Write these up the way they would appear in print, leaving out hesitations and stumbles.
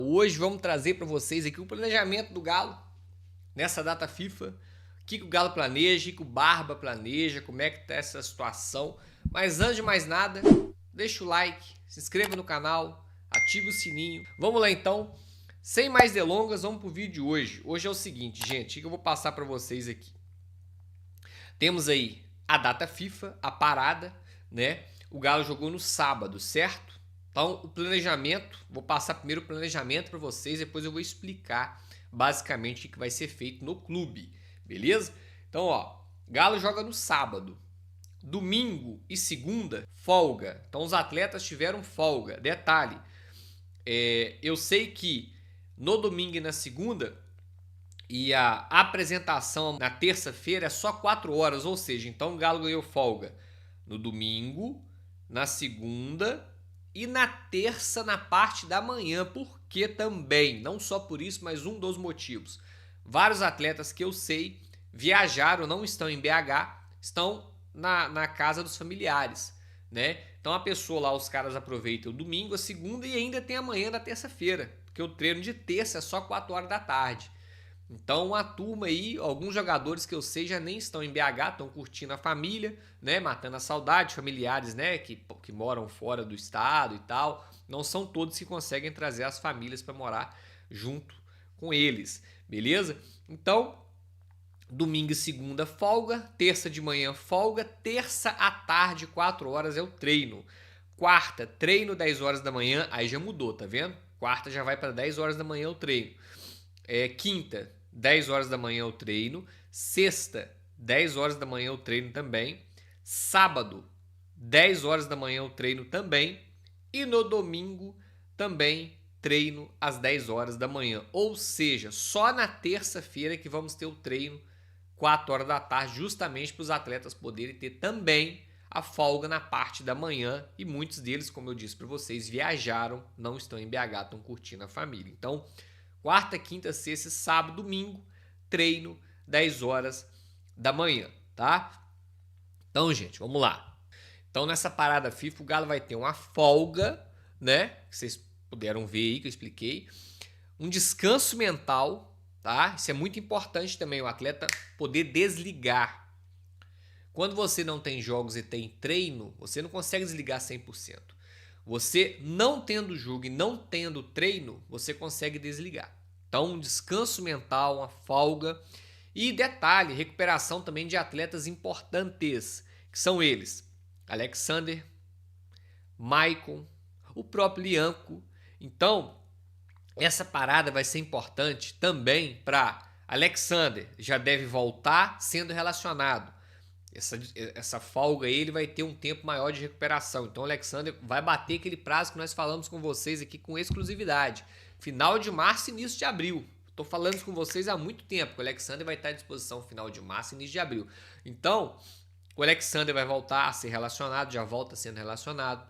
Hoje vamos trazer para vocês aqui o planejamento do Galo nessa data FIFA. O que o Galo planeja, o que o Barba planeja, como é que tá essa situação. Mas antes de mais nada, deixa o like, se inscreva no canal, ative o sininho. Vamos lá então, sem mais delongas, vamos pro vídeo de hoje. Hoje é o seguinte, gente, o que eu vou passar para vocês aqui. Temos aí a data FIFA, a parada, né? O Galo jogou no sábado, certo? Então, o planejamento, vou passar primeiro o planejamento para vocês, depois eu vou explicar basicamente o que vai ser feito no clube, beleza? Então, ó, Galo joga no sábado, domingo e segunda, folga. Então, os atletas tiveram folga. Detalhe, eu sei que no domingo e na segunda, e a apresentação na terça-feira é só 4 horas, ou seja, então o Galo ganhou folga no domingo, na segunda e na terça na parte da manhã, porque também, não só por isso, mas um dos motivos. Vários atletas que eu sei viajaram, não estão em BH, estão na casa dos familiares, né? Então a pessoa lá, os caras aproveitam o domingo, a segunda e ainda tem a manhã da terça-feira, porque o treino de terça é só 4 horas da tarde. Então a turma aí, alguns jogadores que eu sei já nem estão em BH, estão curtindo a família, né, matando a saudade, familiares, né, que moram fora do estado e tal. Não são todos que conseguem trazer as famílias para morar junto com eles, beleza? Então, domingo e segunda folga, terça de manhã folga, terça à tarde, 4 horas é o treino. Quarta, treino 10 horas da manhã, aí já mudou, tá vendo? Quarta já vai para 10 horas da manhã o treino. Quinta, 10 horas da manhã o treino. Sexta, 10 horas da manhã o treino também. Sábado, 10 horas da manhã o treino também. E no domingo também treino às 10 horas da manhã. Ou seja, só na terça-feira que vamos ter o treino 4 horas da tarde, justamente para os atletas poderem ter também a folga na parte da manhã. E muitos deles, como eu disse para vocês, viajaram, não estão em BH, estão curtindo a família. Então, quarta, quinta, sexta, sábado, domingo, treino, 10 horas da manhã, tá? Então, gente, vamos lá. Então, nessa parada FIFA, o Galo vai ter uma folga, né? Que vocês puderam ver aí, que eu expliquei. Um descanso mental, tá? Isso é muito importante também, o atleta poder desligar. Quando você não tem jogos e tem treino, você não consegue desligar 100%. Você não tendo jogo e não tendo treino, você consegue desligar. Então, um descanso mental, uma folga. E detalhe, recuperação também de atletas importantes, que são eles: Alexander, Maicon, o próprio Lianco. Então, essa parada vai ser importante também para Alexander, já deve voltar sendo relacionado. Essa folga aí, ele vai ter um tempo maior de recuperação. Então o Alexander vai bater aquele prazo que nós falamos com vocês aqui com exclusividade. Final de março e início de abril. Estou falando isso com vocês há muito tempo. O Alexander vai estar à disposição final de março e início de abril. Então, o Alexander vai voltar a ser relacionado, já volta sendo relacionado.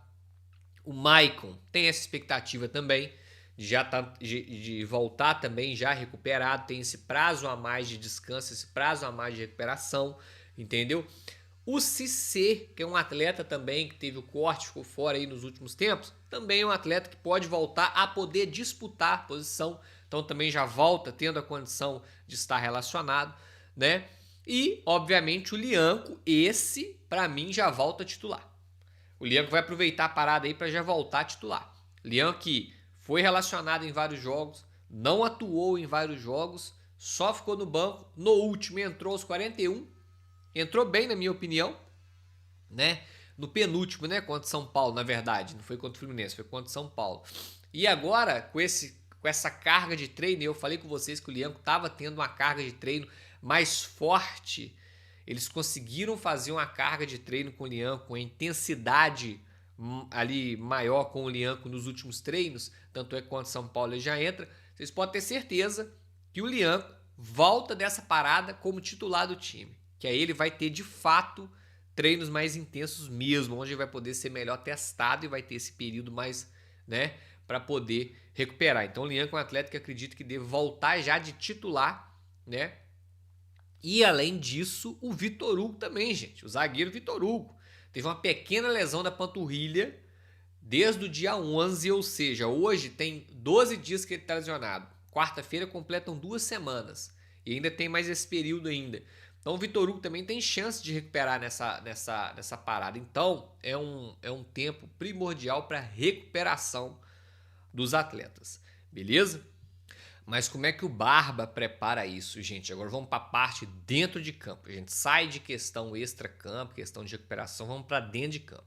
O Maicon tem essa expectativa também de voltar também já recuperado. Tem esse prazo a mais de descanso, esse prazo a mais de recuperação. Entendeu? O Cissé, que é um atleta também que teve o corte, ficou fora aí nos últimos tempos, também é um atleta que pode voltar a poder disputar a posição, então também já volta tendo a condição de estar relacionado, né? E, obviamente, o Lianco, esse, para mim, já volta a titular. O Lianco vai aproveitar a parada aí para já voltar a titular. Lianco que foi relacionado em vários jogos, não atuou em vários jogos, só ficou no banco, no último entrou aos 41, entrou bem, na minha opinião, né? No penúltimo, né? Contra São Paulo, na verdade. Não foi contra o Fluminense, foi contra São Paulo. E agora, com essa carga de treino, eu falei com vocês que o Lianco estava tendo uma carga de treino mais forte. Eles conseguiram fazer uma carga de treino com o Lianco, com a intensidade ali maior com o Lianco nos últimos treinos. Tanto é que contra São Paulo ele já entra. Vocês podem ter certeza que o Lianco volta dessa parada como titular do time. Que aí ele vai ter, de fato, treinos mais intensos mesmo, onde ele vai poder ser melhor testado e vai ter esse período mais, né, para poder recuperar. Então o Lianco é um atleta que acredito que deve voltar já de titular, né? E além disso, o Vitor Hugo também, gente. O zagueiro Vitor Hugo teve uma pequena lesão da panturrilha, desde o dia 11, ou seja, hoje tem 12 dias que ele está lesionado. Quarta-feira completam 2 semanas. E ainda tem mais esse período ainda. Então o Vitor Hugo também tem chance de recuperar nessa parada. Então é um tempo primordial para recuperação dos atletas. Beleza? Mas como é que o Barba prepara isso, gente? Agora vamos para a parte dentro de campo. A gente sai de questão extra-campo, questão de recuperação, vamos para dentro de campo.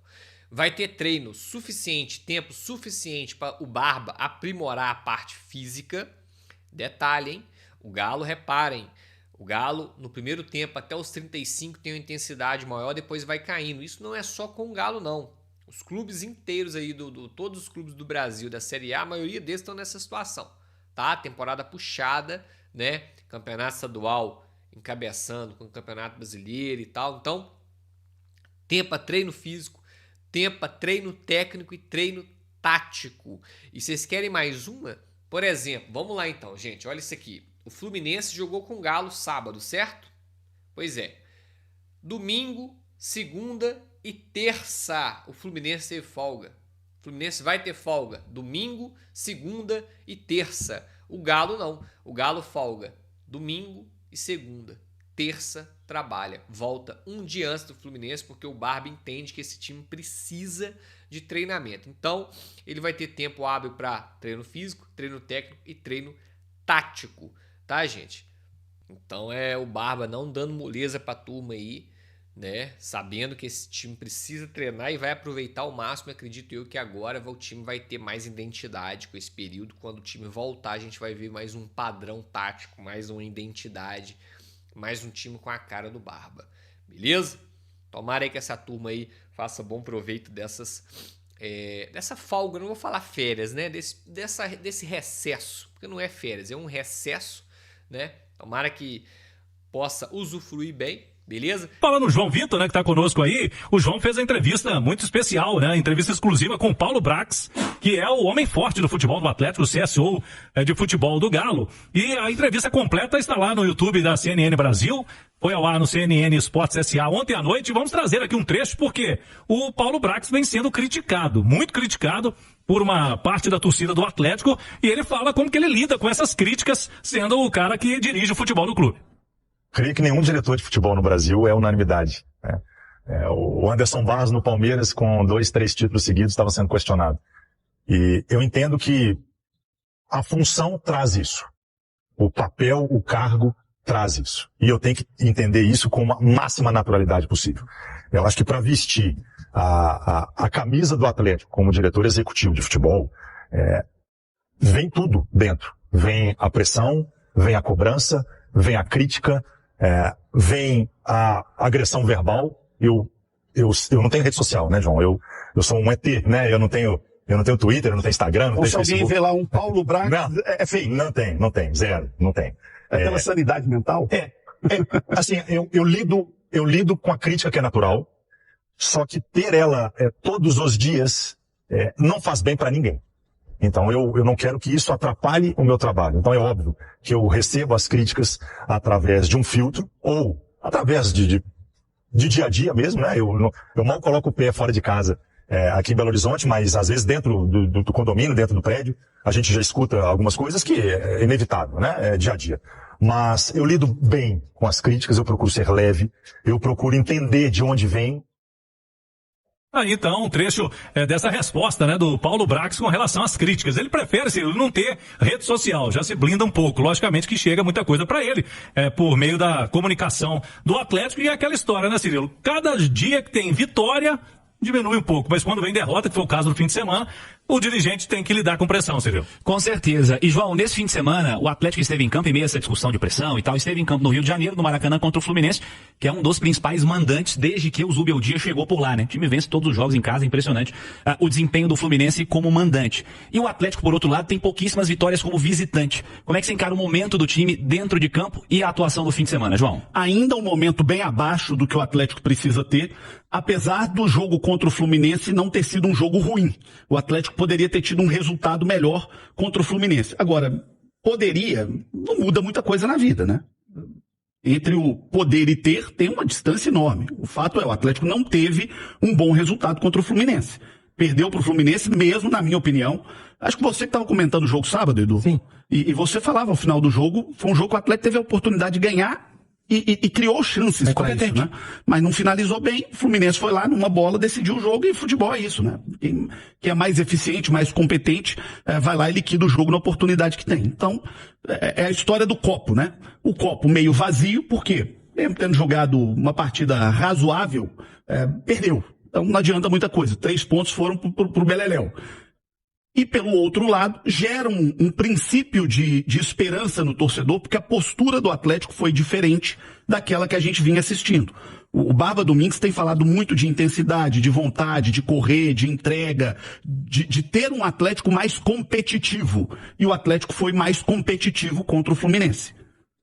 Vai ter treino suficiente, tempo suficiente para o Barba aprimorar a parte física. Detalhe, hein? O Galo, reparem, o Galo no primeiro tempo até os 35 tem uma intensidade maior, depois vai caindo. Isso não é só com o Galo, não. Os clubes inteiros aí, todos os clubes do Brasil, da Série A, a maioria deles estão nessa situação. Tá? Temporada puxada, né? Campeonato estadual encabeçando com o Campeonato Brasileiro e tal. Então, tempo para treino físico, tempo para treino técnico e treino tático. E vocês querem mais uma? Por exemplo, vamos lá então, gente. Olha isso aqui. O Fluminense jogou com o Galo sábado, certo? Pois é. Domingo, segunda e terça, o Fluminense teve folga. O Fluminense vai ter folga domingo, segunda e terça. O Galo não. O Galo folga domingo e segunda. Terça trabalha. Volta um dia antes do Fluminense porque o Barba entende que esse time precisa de treinamento. Então, ele vai ter tempo hábil para treino físico, treino técnico e treino tático. Tá, gente? Então, é o Barba não dando moleza para a turma aí, né? Sabendo que esse time precisa treinar e vai aproveitar ao máximo. Acredito eu que agora o time vai ter mais identidade com esse período. Quando o time voltar, a gente vai ver mais um padrão tático, mais uma identidade, mais um time com a cara do Barba. Beleza? Tomara aí que essa turma aí faça bom proveito dessa folga. Não vou falar férias, né? Desse recesso, porque não é férias, é um recesso, né? Tomara que possa usufruir bem. Beleza? Falando no João Vitor, né, que tá conosco aí, o João fez a entrevista muito especial, né, entrevista exclusiva com o Paulo Brax, que é o homem forte do futebol do Atlético, o CSO de futebol do Galo. E a entrevista completa está lá no YouTube da CNN Brasil, foi ao ar no CNN Esportes SA ontem à noite. Vamos trazer aqui um trecho, porque o Paulo Brax vem sendo criticado, muito criticado, por uma parte da torcida do Atlético, e ele fala como que ele lida com essas críticas, sendo o cara que dirige o futebol do clube. Creio que nenhum diretor de futebol no Brasil é unanimidade, né? O Anderson Barros no Palmeiras, com 2, 3 títulos seguidos, estava sendo questionado. E eu entendo que a função traz isso. O papel, o cargo traz isso. E eu tenho que entender isso com a máxima naturalidade possível. Eu acho que para vestir a camisa do Atlético como diretor executivo de futebol, vem tudo dentro. Vem a pressão, vem a cobrança, vem a crítica, vem a agressão verbal. Eu não tenho rede social, né, João? Eu sou um ET, né? Eu não tenho Twitter, eu não tenho Instagram, não Ou tenho se alguém Facebook. vê lá um Paulo Braga, Não, é feio. não tem, zero, não tem. É pela sanidade mental? Assim, eu lido com a crítica que é natural, só que ter ela todos os dias não faz bem para ninguém. Então eu não quero que isso atrapalhe o meu trabalho. Então é óbvio que eu recebo as críticas através de um filtro ou através de dia a dia mesmo, né? Eu mal coloco o pé fora de casa aqui em Belo Horizonte, mas às vezes dentro do condomínio, dentro do prédio, a gente já escuta algumas coisas que é inevitável, né? É dia a dia. Mas eu lido bem com as críticas, eu procuro ser leve, eu procuro entender de onde vem. Aí então, um trecho dessa resposta, né, do Paulo Brax com relação às críticas. Ele prefere, Cirilo, não ter rede social, já se blinda um pouco. Logicamente que chega muita coisa para ele, por meio da comunicação do Atlético. E é aquela história, né, Cirilo? Cada dia que tem vitória, diminui um pouco, mas quando vem derrota, que foi o caso do fim de semana, o dirigente tem que lidar com pressão, Cirilo. Com certeza. E, João, nesse fim de semana, o Atlético esteve em campo, em meio a essa discussão de pressão e tal, esteve em campo no Rio de Janeiro, no Maracanã, contra o Fluminense, que é um dos principais mandantes desde que o Zubeldia chegou por lá, né? O time vence todos os jogos em casa, impressionante o desempenho do Fluminense como mandante. E o Atlético, por outro lado, tem pouquíssimas vitórias como visitante. Como é que você encara o momento do time dentro de campo e a atuação do fim de semana, João? Ainda um momento bem abaixo do que o Atlético precisa ter, apesar do jogo contra o Fluminense não ter sido um jogo ruim. O Atlético poderia ter tido um resultado melhor contra o Fluminense. Agora, não muda muita coisa na vida, né? Entre o poder e ter, tem uma distância enorme. O fato é, o Atlético não teve um bom resultado contra o Fluminense. Perdeu pro Fluminense mesmo, na minha opinião. Acho que você que estava comentando o jogo sábado, Edu. Sim. E você falava ao final do jogo, foi um jogo que o Atlético teve a oportunidade de ganhar e criou chances para isso, né? Mas não finalizou bem, o Fluminense foi lá numa bola, decidiu o jogo, e futebol é isso, né? Quem é mais eficiente, mais competente, vai lá e liquida o jogo na oportunidade que tem. Então, é a história do copo, né? O copo meio vazio, por quê? Mesmo tendo jogado uma partida razoável, perdeu. Então não adianta muita coisa. 3 pontos foram pro Beleléu. E pelo outro lado, gera um princípio de esperança no torcedor, porque a postura do Atlético foi diferente daquela que a gente vinha assistindo. O Barba Domingues tem falado muito de intensidade, de vontade, de correr, de entrega, de ter um Atlético mais competitivo. E o Atlético foi mais competitivo contra o Fluminense.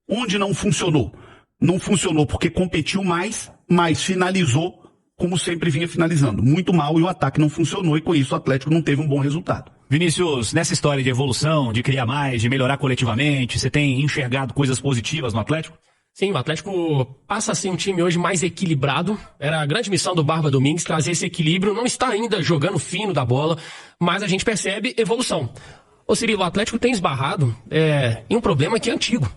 Onde não funcionou? Não funcionou porque competiu mais, mas finalizou como sempre vinha finalizando. Muito mal, e o ataque não funcionou, e com isso o Atlético não teve um bom resultado. Vinícius, nessa história de evolução, de criar mais, de melhorar coletivamente, você tem enxergado coisas positivas no Atlético? Sim, o Atlético passa a ser um time hoje mais equilibrado. Era a grande missão do Barba Domingues trazer esse equilíbrio. Não está ainda jogando fino da bola, mas a gente percebe evolução. Ô Cirilo, o Atlético tem esbarrado em um problema que é antigo,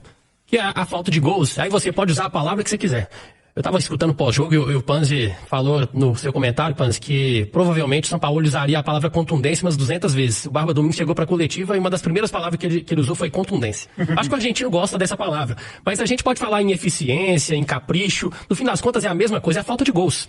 que é a falta de gols. Aí você pode usar a palavra que você quiser. Eu estava escutando o pós-jogo e o Panzi falou no seu comentário, Panzi, que provavelmente o São Paulo usaria a palavra contundência umas 200 vezes. O Barba Domingues chegou para a coletiva e uma das primeiras palavras que ele usou foi contundência. Acho que o argentino gosta dessa palavra. Mas a gente pode falar em eficiência, em capricho. No fim das contas é a mesma coisa, é a falta de gols.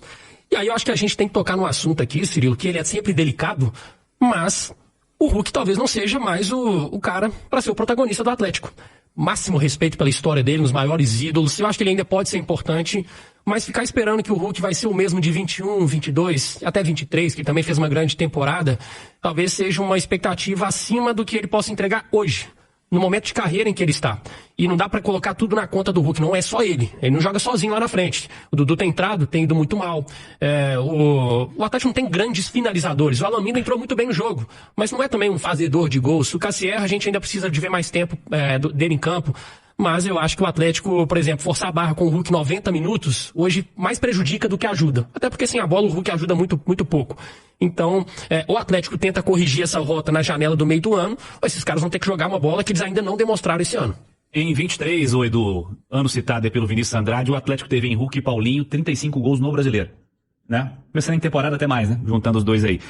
E aí eu acho que a gente tem que tocar num assunto aqui, Cirilo, que ele é sempre delicado, mas o Hulk talvez não seja mais o cara para ser o protagonista do Atlético. Máximo respeito pela história dele, nos maiores ídolos. Eu acho que ele ainda pode ser importante, mas ficar esperando que o Hulk vai ser o mesmo de 21, 22, até 23, que também fez uma grande temporada, talvez seja uma expectativa acima do que ele possa entregar hoje, no momento de carreira em que ele está. E não dá pra colocar tudo na conta do Hulk, não é só ele. Ele não joga sozinho lá na frente. O Dudu tem entrado, tem ido muito mal. O Atlético não tem grandes finalizadores. O Alamino entrou muito bem no jogo, mas não é também um fazedor de gols. O Cassierra, a gente ainda precisa de ver mais tempo dele em campo. Mas eu acho que o Atlético, por exemplo, forçar a barra com o Hulk 90 minutos, hoje mais prejudica do que ajuda. Até porque sem a bola o Hulk ajuda muito, muito pouco. Então, o Atlético tenta corrigir essa rota na janela do meio do ano, ou esses caras vão ter que jogar uma bola que eles ainda não demonstraram esse ano. Em 23, o Edu, ano citado pelo Vinícius Andrade, o Atlético teve em Hulk e Paulinho 35 gols no Brasileiro. Né? Começando em temporada até mais, né? Juntando os dois aí.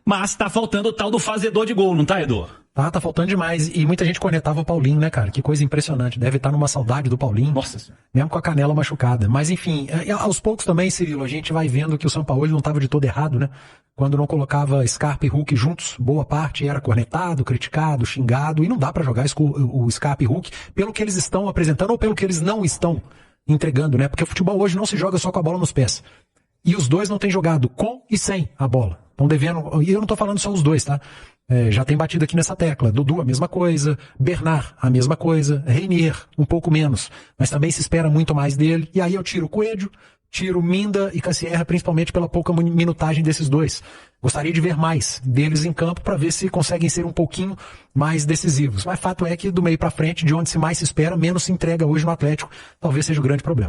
Mas tá faltando o tal do fazedor de gol, não tá, Edu? Tá faltando demais. E muita gente cornetava o Paulinho, né, cara? Que coisa impressionante. Deve estar numa saudade do Paulinho. Nossa. Mesmo com a canela machucada. Mas, enfim, aos poucos também, Cirilo, a gente vai vendo que o Sampaoli não estava de todo errado, né? Quando não colocava Scarpa e Hulk juntos, boa parte era cornetado, criticado, xingado. E não dá pra jogar o Scarpa e Hulk pelo que eles estão apresentando ou pelo que eles não estão entregando, né? Porque o futebol hoje não se joga só com a bola nos pés. E os dois não têm jogado com e sem a bola. Estão devendo, e eu não tô falando só os dois, tá? Já tem batido aqui nessa tecla. Dudu, a mesma coisa. Bernard, a mesma coisa. Reinier, um pouco menos. Mas também se espera muito mais dele. E aí eu tiro o Coelho, tiro Minda e Cassierra, principalmente pela pouca minutagem desses dois. Gostaria de ver mais deles em campo para ver se conseguem ser um pouquinho mais decisivos. Mas fato é que do meio para frente, de onde se mais se espera, menos se entrega hoje no Atlético. Talvez seja o grande problema.